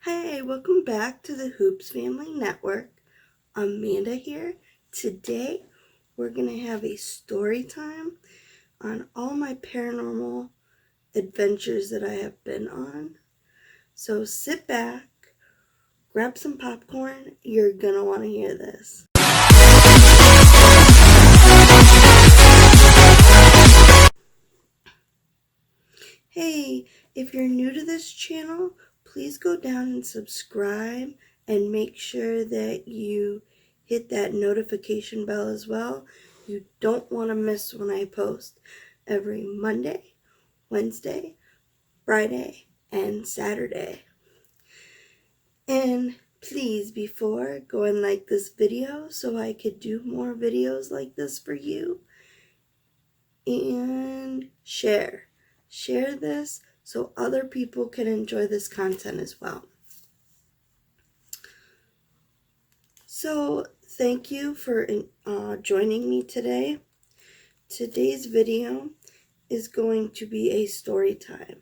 Hey, welcome back to the Hoopes Family Network. Amanda here. Today, we're going to have a story time on all my paranormal adventures that I have been on. So sit back, grab some popcorn. You're going to want to hear this. Hey, if you're new to this channel, please go down and subscribe and make sure that you hit that notification bell as well. You don't want to miss when I post every Monday, Wednesday, Friday, and Saturday. And please, before, go and like this video so I could do more videos like this for you. And share this so other people can enjoy this content as well. So thank you for joining me today. Today's video is going to be a story time.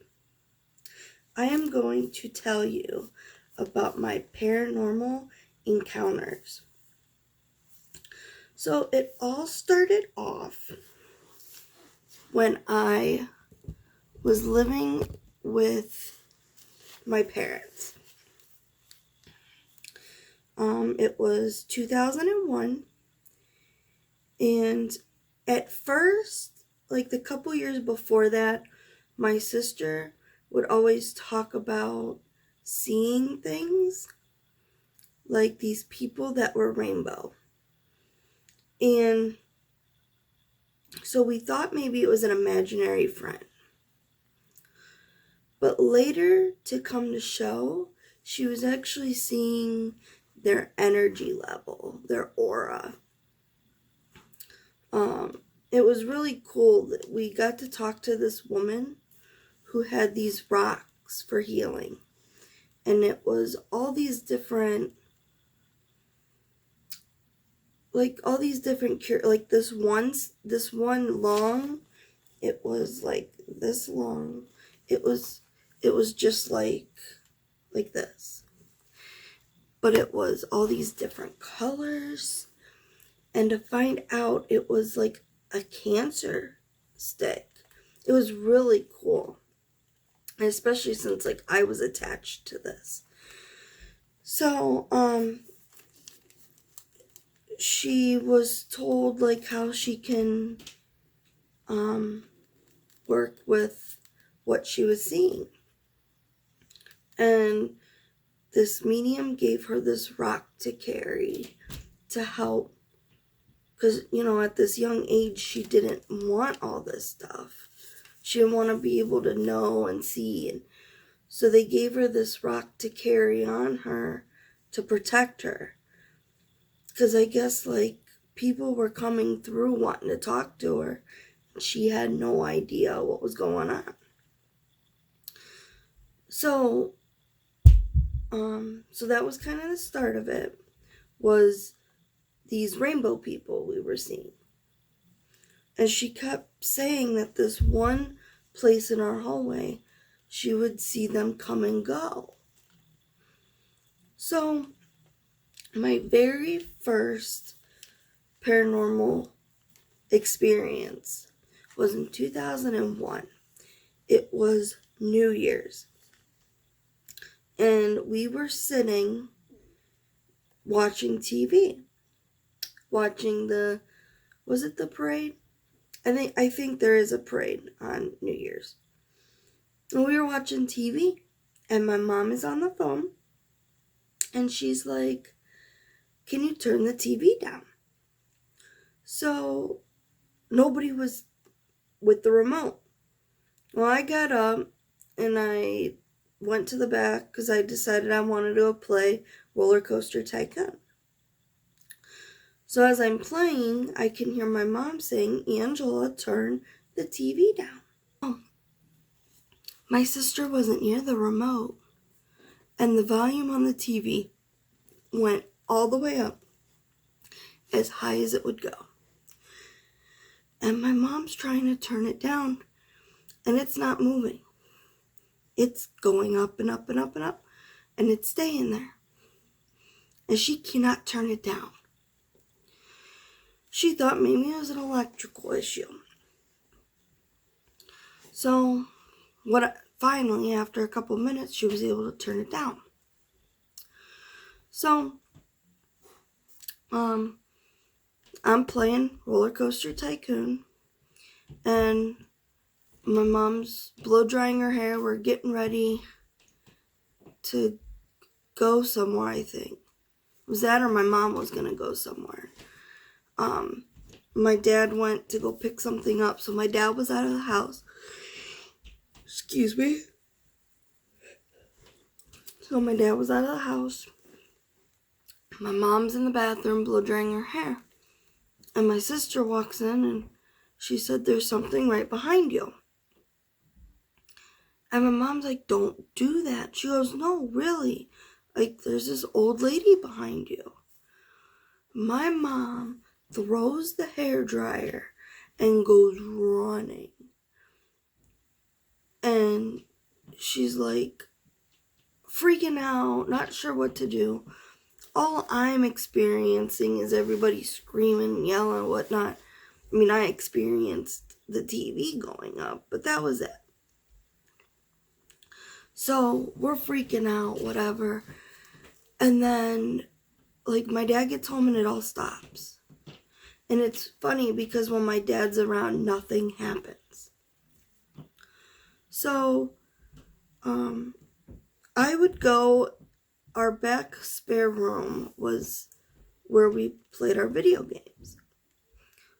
I am going to tell you about my paranormal encounters. So it all started off when I was living with my parents. It was 2001, and at first, like the couple years before that, my sister would always talk about seeing things, like these people that were rainbow. And so we thought maybe it was an imaginary friend. But later, to come to show, she was actually seeing their energy level, their aura. It was really cool that we got to talk to this woman who had these rocks for healing. And it was all these different, like this one long, it was like this long. It was just like this. But it was all these different colors. And to find out it was like a cancer stick. It was really cool. And especially since like I was attached to this. So, she was told like how she can work with what she was seeing. And this medium gave her this rock to carry to help. Because, at this young age, she didn't want all this stuff. She didn't want to be able to know and see. And so they gave her this rock to carry on her to protect her. Because I guess, like, people were coming through wanting to talk to her. She had no idea what was going on. So that was kind of the start of it, was these rainbow people we were seeing. And she kept saying that this one place in our hallway, she would see them come and go. So my very first paranormal experience was in 2001. It was New Year's. And we were sitting watching TV. Watching was it the parade? I think there is a parade on New Year's. And we were watching TV, and my mom is on the phone, and she's like, "Can you turn the TV down?" So nobody was with the remote. Well, I got up and I went to the back because I decided I wanted to go play Roller Coaster Tycoon. So as I'm playing, I can hear my mom saying, "Angela, turn the TV down." Oh, my sister wasn't near the remote, and the volume on the TV went all the way up as high as it would go. And my mom's trying to turn it down, and it's not moving. It's going up and up and up and up. and it's staying there. And she cannot turn it down. She thought maybe it was an electrical issue. So, finally, after a couple minutes, she was able to turn it down. So, I'm playing Roller Coaster Tycoon, and my mom's blow drying her hair. We're getting ready to go somewhere, I think. It was that or my mom was going to go somewhere. My dad went to go pick something up, so my dad was out of the house. Excuse me. So my dad was out of the house. My mom's in the bathroom blow drying her hair. And my sister walks in and she said, "There's something right behind you." And my mom's like, "Don't do that." She goes, "No, really. Like, there's this old lady behind you." My mom throws the hairdryer and goes running. And she's like freaking out, not sure what to do. All I'm experiencing is everybody screaming, yelling, whatnot. I mean, I experienced the TV going up, but that was it. So we're freaking out, whatever. And then, like, my dad gets home and it all stops. And it's funny because when my dad's around, nothing happens. So, I would go, our back spare room was where we played our video games.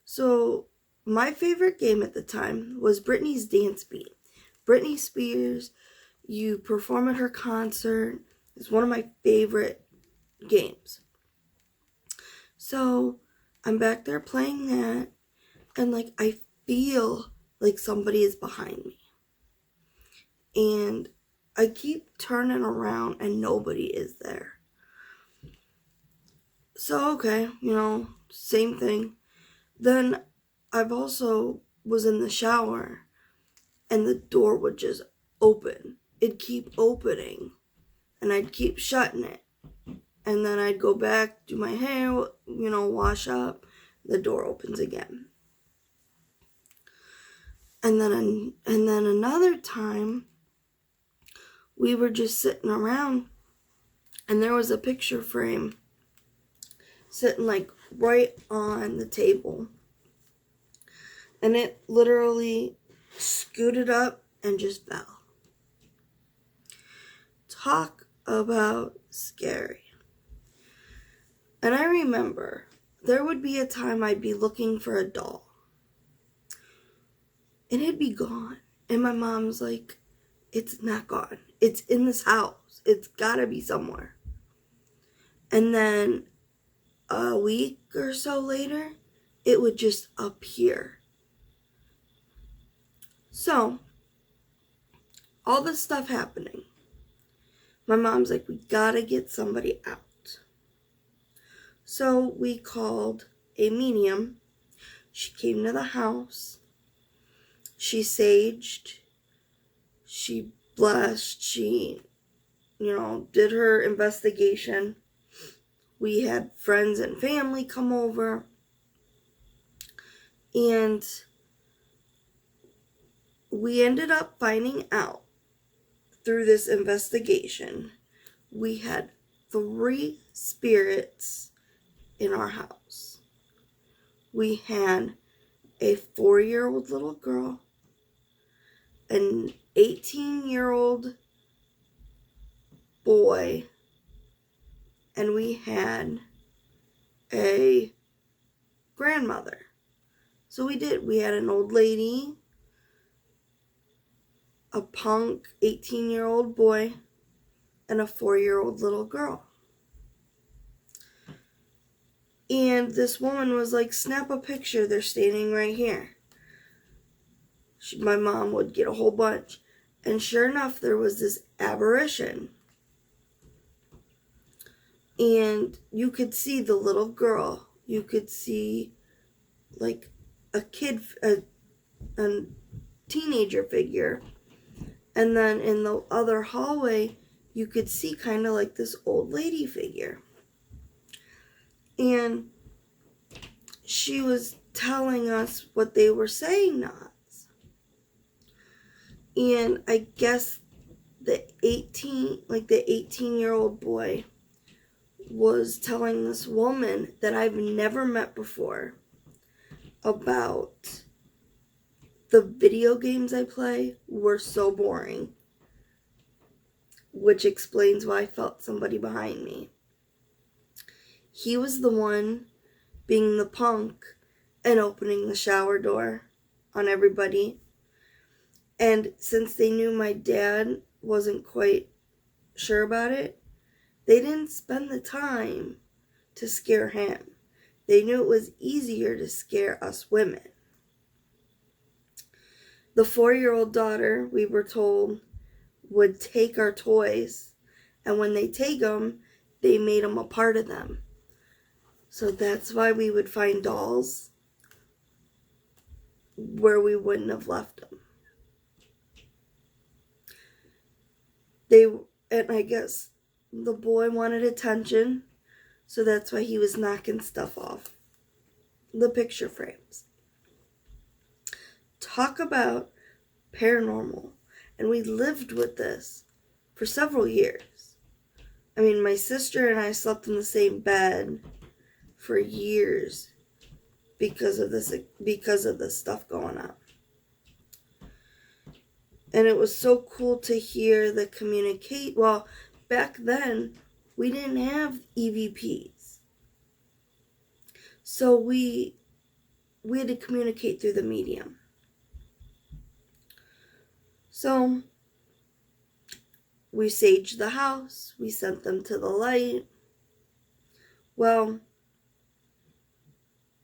So, my favorite game at the time was Britney's Dance Beat. Britney Spears, you perform at her concert. It's one of my favorite games. So, I'm back there playing that, and like I feel like somebody is behind me. And I keep turning around and nobody is there. So, okay, same thing. Then I've also was in the shower and the door would just open. It'd keep opening and I'd keep shutting it. And then I'd go back, do my hair, wash up. The door opens again. And then another time, we were just sitting around and there was a picture frame sitting like right on the table. And it literally scooted up and just fell. Talk about scary. And I remember there would be a time I'd be looking for a doll. And it'd be gone. And my mom's like, "It's not gone. It's in this house. It's gotta be somewhere." And then a week or so later, it would just appear. So, all this stuff happening. My mom's like, "We gotta get somebody out." So we called a medium. She came to the house. She saged. She blessed. She, did her investigation. We had friends and family come over. And we ended up finding out through this investigation, we had 3 spirits in our house. We had a 4-year-old little girl, an 18-year-old boy, and we had a grandmother. So we had an old lady, a punk 18-year-old boy, and a 4-year-old little girl. And this woman was like, "Snap a picture, they're standing right here." My mom would get a whole bunch. And sure enough, there was this apparition. And you could see the little girl. You could see like a kid, a teenager figure. And then in the other hallway, you could see kind of like this old lady figure. And she was telling us what they were saying to us. And I guess the 18-year-old boy was telling this woman that I've never met before about the video games I play were so boring, which explains why I felt somebody behind me. He was the one being the punk and opening the shower door on everybody. And since they knew my dad wasn't quite sure about it, they didn't spend the time to scare him. They knew it was easier to scare us women. The 4-year-old daughter, we were told, would take our toys, and when they take them, they made them a part of them. So that's why we would find dolls where we wouldn't have left them. And I guess the boy wanted attention, so that's why he was knocking stuff off the picture frames. Talk about paranormal. And we lived with this for several years. I mean, my sister and I slept in the same bed for years because of this stuff going on. And it was so cool to hear the communicate. Well, back then, we didn't have EVPs. So we had to communicate through the medium. So we saged the house. We sent them to the light. Well,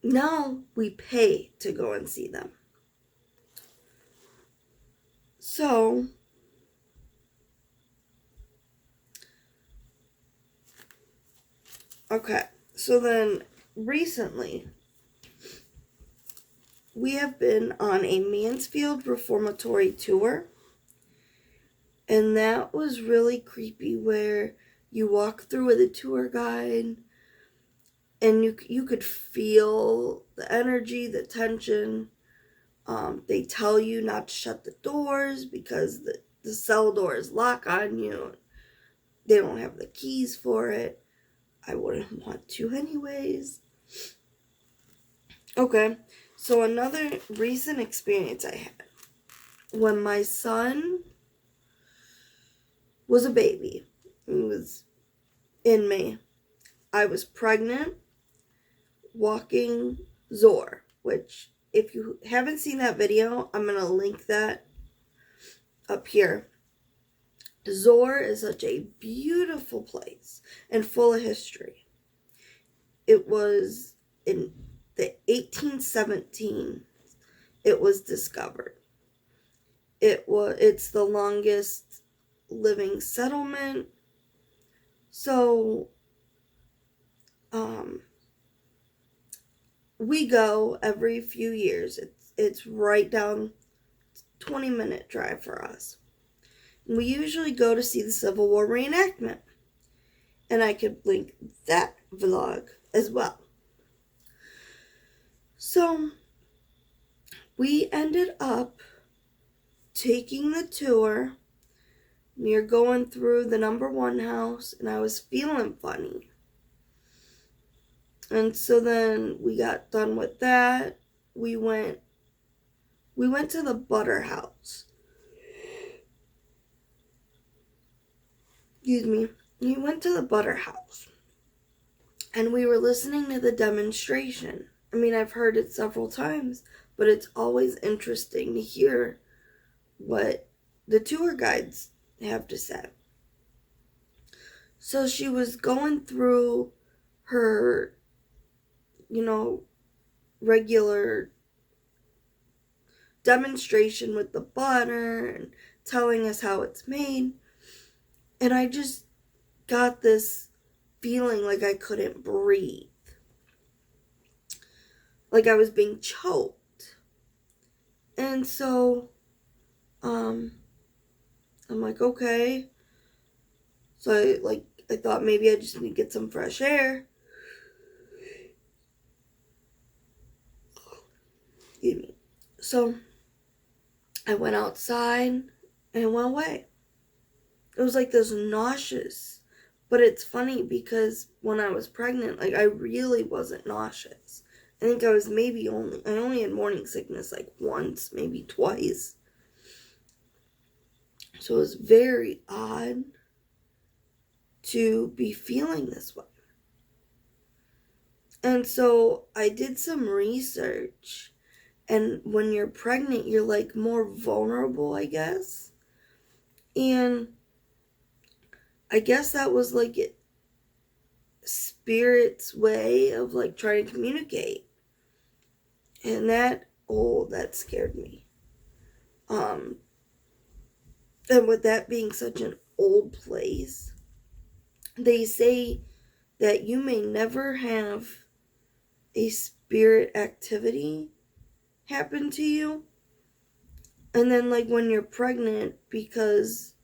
now we pay to go and see them. So, okay. So then recently, we have been on a Mansfield Reformatory tour. And that was really creepy, where you walk through with a tour guide and you could feel the energy, the tension. They tell you not to shut the doors because the cell doors lock on you. They don't have the keys for it. I wouldn't want to anyways. Okay, so another recent experience I had. When my son was a baby, he was in me. I was pregnant, walking Zor, which if you haven't seen that video, I'm going to link that up here. Zor is such a beautiful place and full of history. It was in the 1817 it was discovered. It's the longest living settlement. So we go every few years. It's right down 20-minute drive for us. And we usually go to see the Civil War reenactment. And I could link that vlog as well. So we ended up taking the tour. We were going through the number 1 house, and I was feeling funny. And so then we got done with that. We went to the Butter House. Excuse me. We went to the Butter House. And we were listening to the demonstration. I mean, I've heard it several times, but it's always interesting to hear what the tour guides have to say. So she was going through her, regular demonstration with the butter and telling us how it's made. And I just got this feeling like I couldn't breathe. Like I was being choked. And so, I'm like, okay. So I thought maybe I just need to get some fresh air. Excuse me. So I went outside and it went away. It was like this nauseous. But it's funny because when I was pregnant, like I really wasn't nauseous. I think I only had morning sickness like once, maybe twice. So it was very odd to be feeling this way. And so I did some research, and when you're pregnant, you're like more vulnerable, I guess. And I guess that was like spirit's way of like trying to communicate. And that scared me. And with that being such an old place, they say that you may never have a spirit activity happen to you. And then like when you're pregnant, because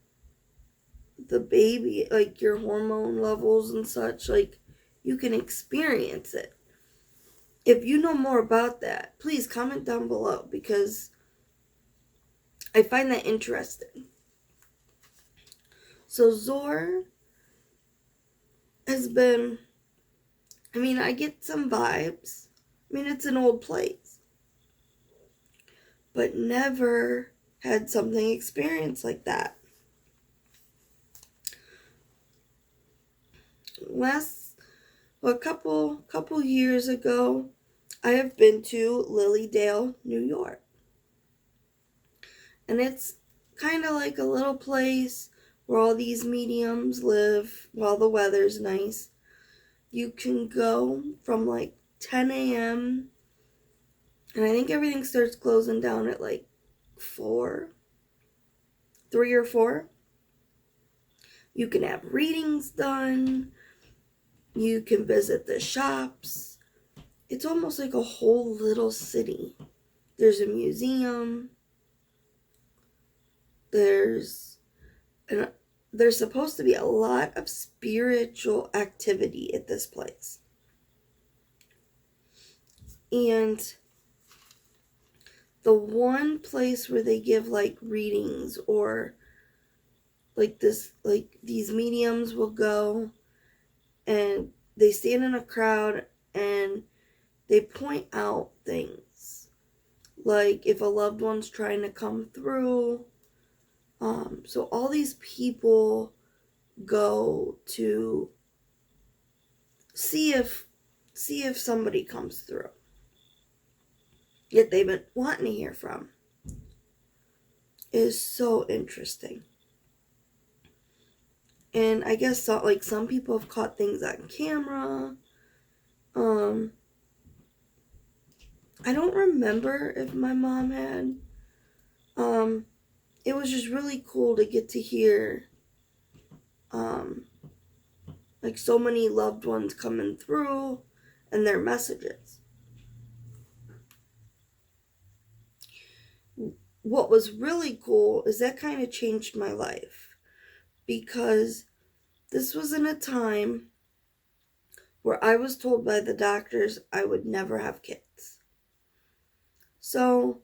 the baby, like your hormone levels and such, like you can experience it. If you know more about that, please comment down below because I find that interesting. So Zor has been, I get some vibes. It's an old place. But never had something experienced like that. A couple years ago, I have been to Lilydale, New York. And it's kind of like a little place where all these mediums live while the weather's nice. You can go from like 10 a.m. and I think everything starts closing down at like 3 or 4. You can have readings done. You can visit the shops. It's almost like a whole little city. There's a museum. There's supposed to be a lot of spiritual activity at this place. And the one place where they give like readings or these mediums will go and they stand in a crowd and they point out things like if a loved one's trying to come through. So all these people go to see if somebody comes through yet they've been wanting to hear from. It is so interesting. And I guess some people have caught things on camera. I don't remember if my mom had. It was just really cool to get to hear like so many loved ones coming through and their messages. What was really cool is that kind of changed my life because this was in a time where I was told by the doctors I would never have kids. So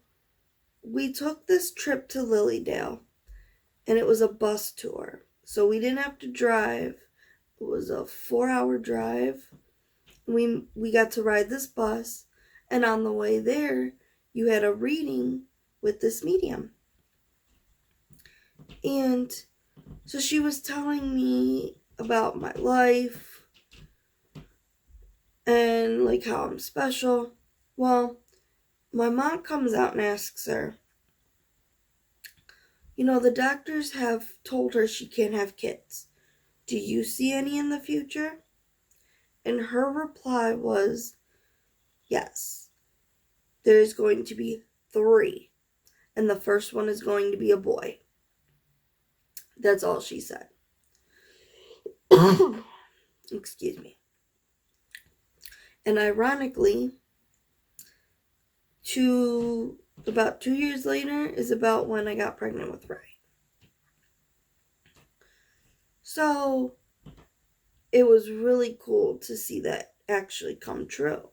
we took this trip to Lilydale and it was a bus tour. So we didn't have to drive. It was a 4-hour drive. We got to ride this bus, and on the way there, you had a reading with this medium. And so she was telling me about my life and like how I'm special. Well, my mom comes out and asks her, the doctors have told her she can't have kids. Do you see any in the future? And her reply was, yes. There's going to be 3. And the first one is going to be a boy. That's all she said. Excuse me. And ironically, about 2 years later is about when I got pregnant with Ray. So it was really cool to see that actually come true.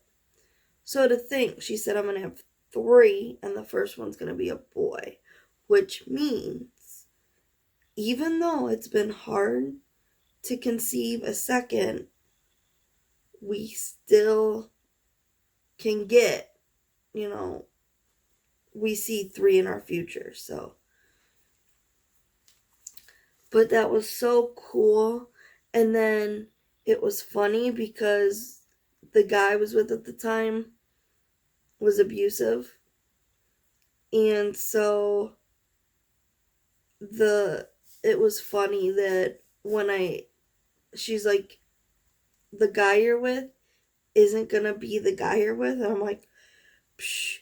So to think, she said, I'm going to have 3, and the first one's going to be a boy, which means even though it's been hard to conceive a second, we still can get, we see 3 in our future. So, but that was so cool. And then it was funny because the guy I was with at the time was abusive. And so it was funny that she's like, the guy you're with isn't gonna be the guy you're with. And I'm like, psh,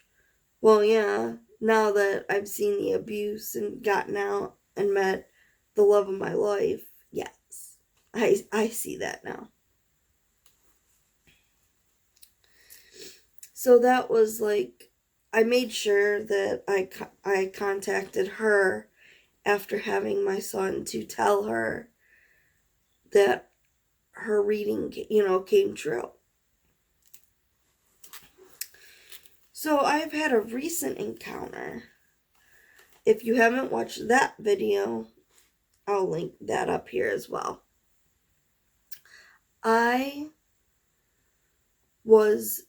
well, yeah, now that I've seen the abuse and gotten out and met the love of my life, yes, I see that now. So that was like, I made sure that I contacted her after having my son to tell her that her reading, came true. So I've had a recent encounter. If you haven't watched that video, I'll link that up here as well. I was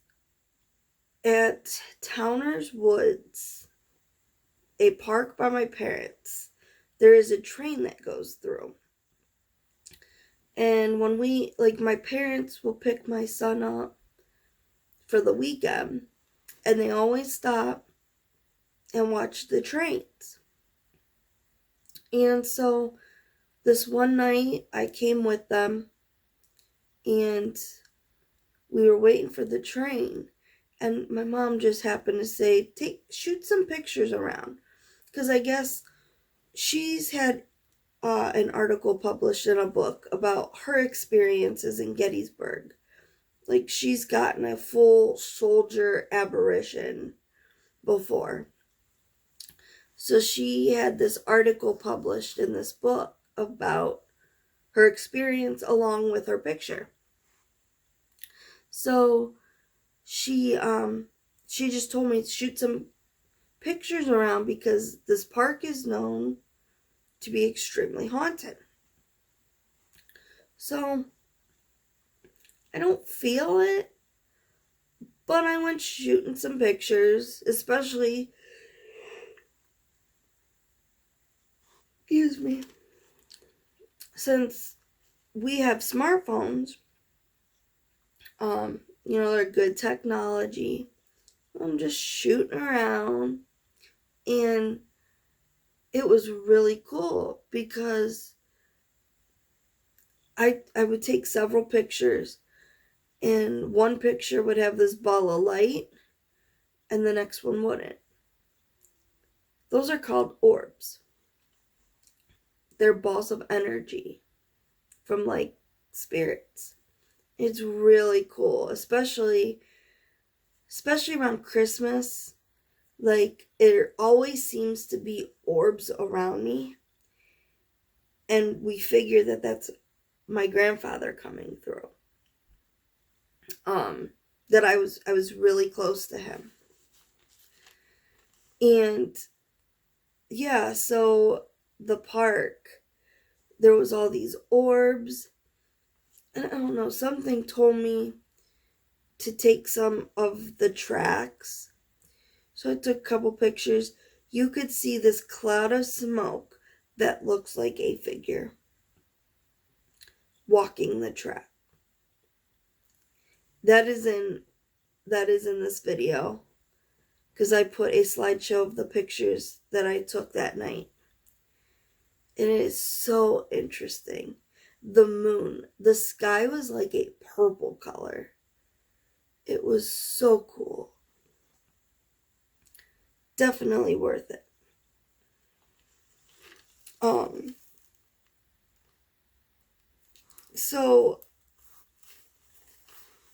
at Towner's Woods, a park by my parents. There is a train that goes through. And when my parents will pick my son up for the weekend, and they always stop and watch the trains. And so this one night I came with them, and we were waiting for the train, and my mom just happened to say, shoot some pictures around, because I guess she's had an article published in a book about her experiences in Gettysburg. Like, she's gotten a full soldier apparition before. So she had this article published in this book about her experience along with her picture. So she just told me to shoot some pictures around because this park is known to be extremely haunted. So I don't feel it, but I went shooting some pictures, especially, since we have smartphones. They're good technology. I'm just shooting around, and it was really cool because I would take several pictures, and one picture would have this ball of light, and the next one wouldn't. Those are called orbs. They're balls of energy from, spirits. It's really cool, especially around Christmas. It always seems to be orbs around me, and we figure that that's my grandfather coming through. That I was really close to him. And yeah, so the park, there was all these orbs, and I don't know, something told me to take some of the tracks. So I took a couple pictures. You could see this cloud of smoke that looks like a figure walking the track. That is in this video, because I put a slideshow of the pictures that I took that night. And it is so interesting. The sky was like a purple color. It was so cool. Definitely worth it. So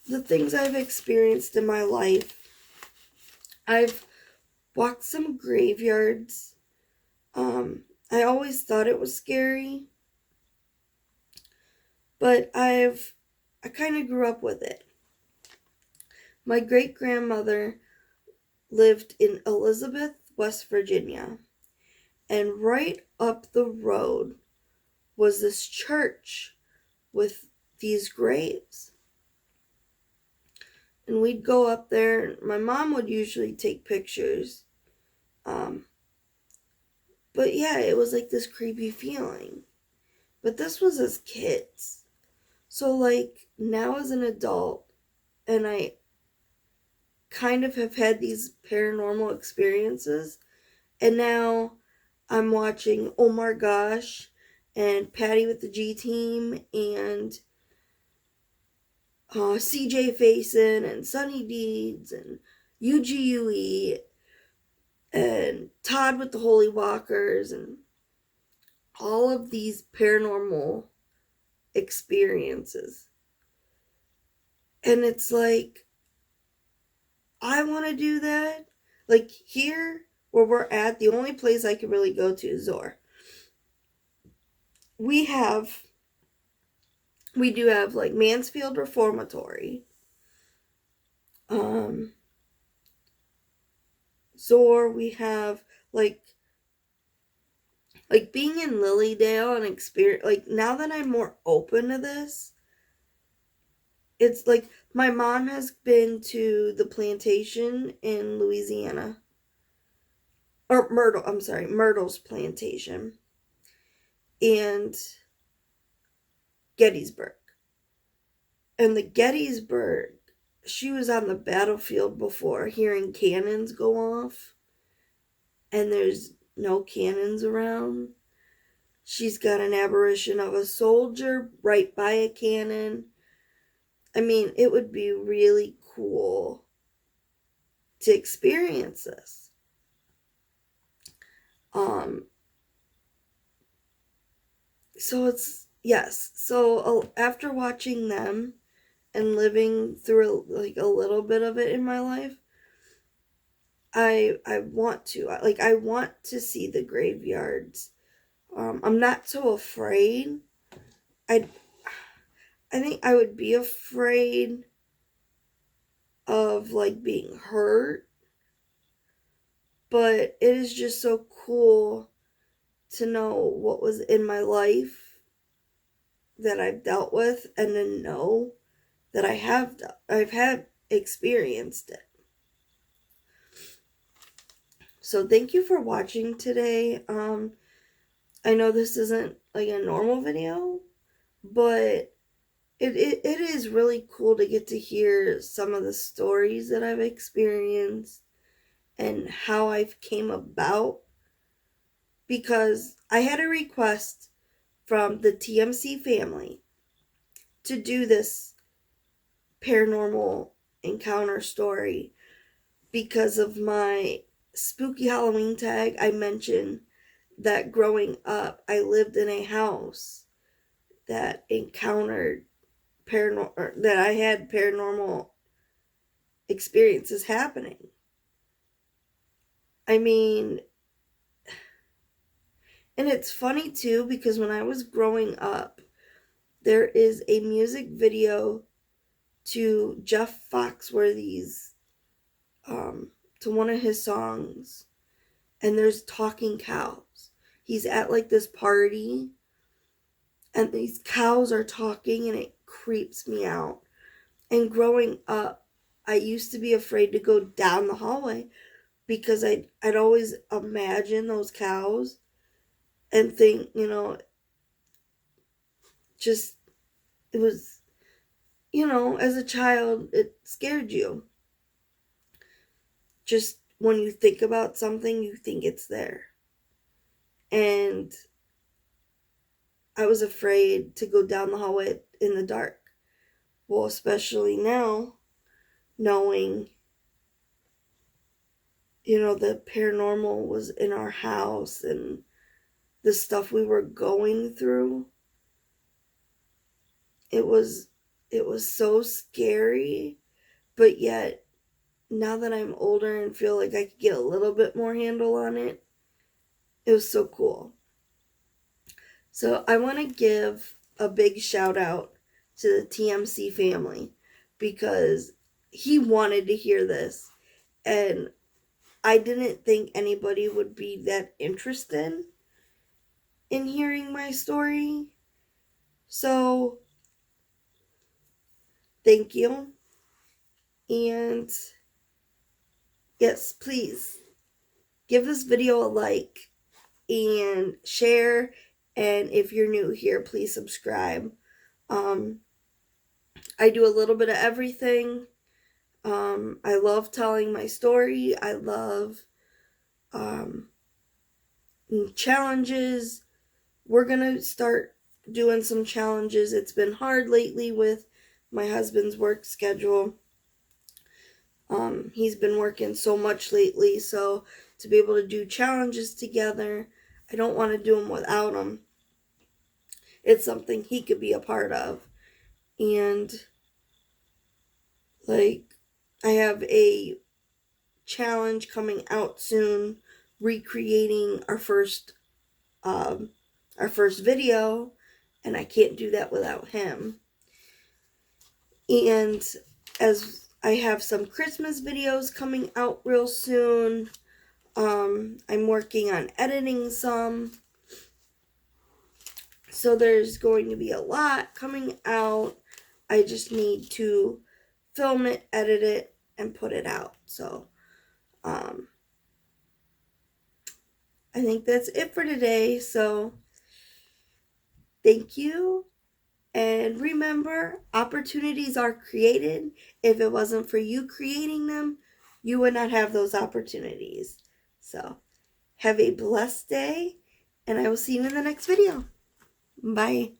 the things I've experienced in my life, I've walked some graveyards. I always thought it was scary. But I kind of grew up with it. My great grandmother lived in Elizabeth, West Virginia, and right up the road was this church with these graves. And we'd go up there. My mom would usually take pictures. But yeah, it was like this creepy feeling. But this was as kids. So, like, now as an adult, and I kind of have had these paranormal experiences, and now I'm watching Oh My Gosh and Patty with the G Team and CJ Faison and Sunny Deeds and UGUE and Todd with the Holy Walkers and all of these paranormal experiences. And it's like, I want to do that. Like here where we're at, the only place I can really go to is Zor. We do have like Mansfield Reformatory. Zor, we have like being in Lilydale and experience, like now that I'm more open to this, it's like my mom has been to the plantation in Louisiana. Or Myrtle, I'm sorry, Myrtle's plantation. And Gettysburg. And the Gettysburg, she was on the battlefield before hearing cannons go off. And there's no cannons around. She's got an apparition of a soldier right by a cannon. I mean, it would be really cool to experience this. So it's, yes. So after watching them and living through like a little bit of it in my life, I want to I want to see the graveyards. I'm not so afraid. I I think I would be afraid of like being hurt, but it is just so cool to know what was in my life that I've dealt with and to know that I've had experienced it. So thank you for watching today. I know this isn't like a normal video, but it is really cool to get to hear some of the stories that I've experienced and how I've came about, because I had a request from the TMC family to do this paranormal encounter story because of my spooky Halloween tag. I mentioned that growing up, I lived in a house that encountered that I had paranormal experiences happening. I mean, and it's funny too because when I was growing up, there is a music video to Jeff Foxworthy's to one of his songs, and there's talking cows. He's at like this party and these cows are talking and it creeps me out. And growing up, I used to be afraid to go down the hallway because I'd always imagine those cows and think, just it was, as a child, it scared you. Just when you think about something, you think it's there. And I was afraid to go down the hallway in the dark. Well, especially now, knowing, the paranormal was in our house and the stuff we were going through. It was so scary, but yet now that I'm older and feel like I could get a little bit more handle on it was so cool. So I want to give a big shout out to the TMC family because he wanted to hear this, and I didn't think anybody would be that interested in hearing my story. So, thank you. And yes, please give this video a like and share. And if you're new here, please subscribe. I do a little bit of everything. I love telling my story. I love challenges. We're going to start doing some challenges. It's been hard lately with my husband's work schedule. He's been working so much lately, so to be able to do challenges together, I don't want to do them without him. It's something he could be a part of. And like, I have a challenge coming out soon, recreating our first video, and I can't do that without him. And as I have some Christmas videos coming out real soon, I'm working on editing some. So there's going to be a lot coming out. I just need to film it, edit it, and put it out. So, I think that's it for today. So, thank you. And remember, opportunities are created. If it wasn't for you creating them, you would not have those opportunities. So, have a blessed day, and I will see you in the next video. Bye.